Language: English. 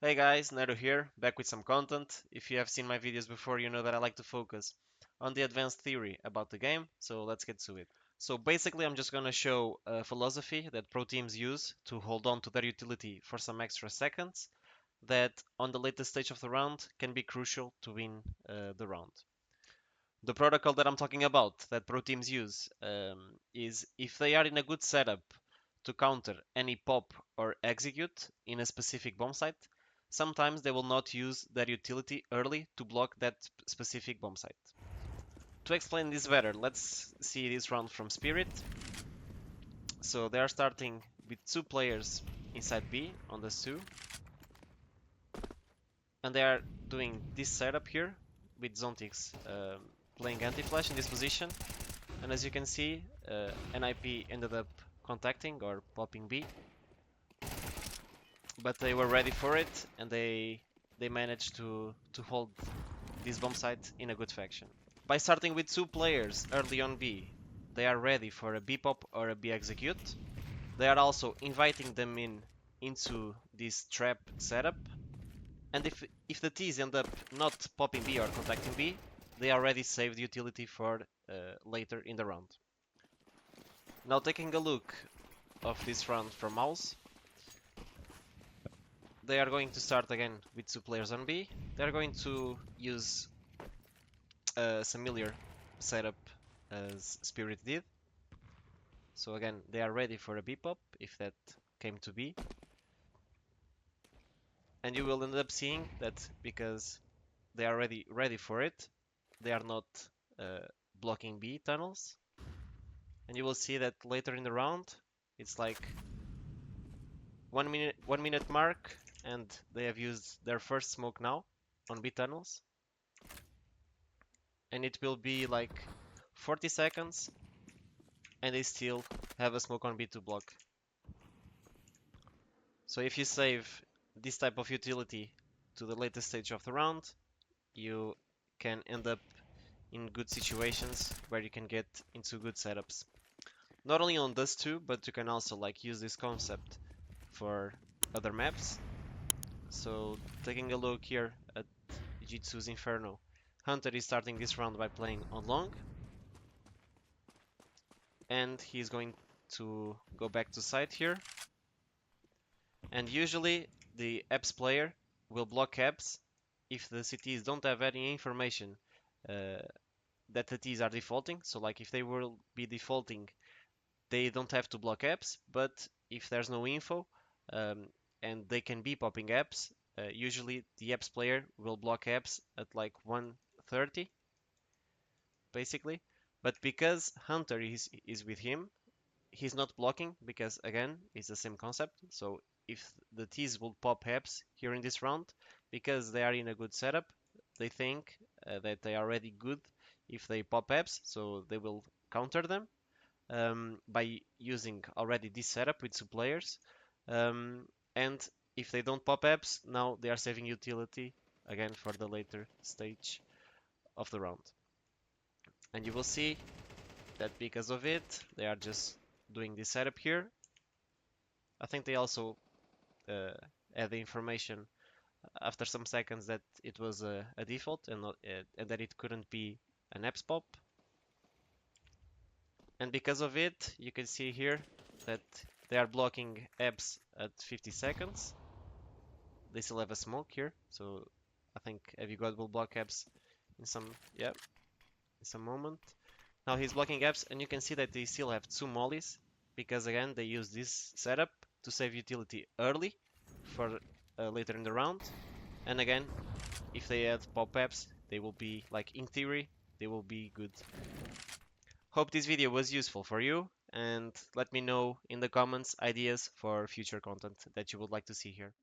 Hey guys, Nado here, back with some content. If you have seen my videos before, you know that I like to focus on the advanced theory about the game, so let's get to it. So basically I'm just gonna show a philosophy that pro teams use to hold on to their utility for some extra seconds that on the latest stage of the round can be crucial to win the round. The protocol that I'm talking about that pro teams use is if they are in a good setup to counter any pop or execute in a specific bomb site, sometimes they will not use their utility early to block that specific bomb site. To explain this better, let's see this round from Spirit. So they are starting with two players inside B on the 2, and they are doing this setup here with Zontix playing anti-flash in this position. And as you can see, NIP ended up contacting or popping B, but they were ready for it, and they managed to hold this bomb site in a good fashion. By starting with two players early on B, they are ready for a B pop or a B execute. They are also inviting them into this trap setup, and if the T's end up not popping B or contacting B, they already saved utility for later in the round. Now taking a look of this round from mouse, they are going to start again with two players on B. They are going to use a similar setup as Spirit did. So again, they are ready for a B pop if that came to be. And you will end up seeing that because they are ready for it, they are not blocking B tunnels. And you will see that later in the round, it's like 1 minute mark, and they have used their first smoke now on B tunnels. And it will be like 40 seconds, and they still have a smoke on B to block. So if you save this type of utility to the latest stage of the round, you can end up in good situations where you can get into good setups. Not only on Dust 2, but you can also like use this concept for other maps. So taking a look here at Jitsu's Inferno, Hunter is starting this round by playing on long, and he's going to go back to side here. And usually the apps player will block apps if the CTs don't have any information uh, that the Ts are defaulting. So like if they will be defaulting, they don't have to block apps, but if there's no info and they can be popping apps, usually the apps player will block apps at like 130 basically. But because Hunter is with him, he's not blocking because again it's the same concept. So if the T's will pop apps here in this round, because they are in a good setup, they think that they are already good if they pop apps, so they will counter them by using already this setup with two players. And if they don't pop apps, now they are saving utility again for the later stage of the round. And you will see that because of it, they are just doing this setup here. I think they also uh, had the information after some seconds that it was a default and, not, and that it couldn't be an apps pop. And because of it, you can see here that they are blocking apps at 50 seconds. They still have a smoke here, so I think Heavy God will block apps in in some moment. Now he's blocking apps, and you can see that they still have two mollies because again they use this setup to save utility early for later in the round. And again, if they add pop apps, they will be like in theory they will be good. Hope this video was useful for you, and let me know in the comments ideas for future content that you would like to see here.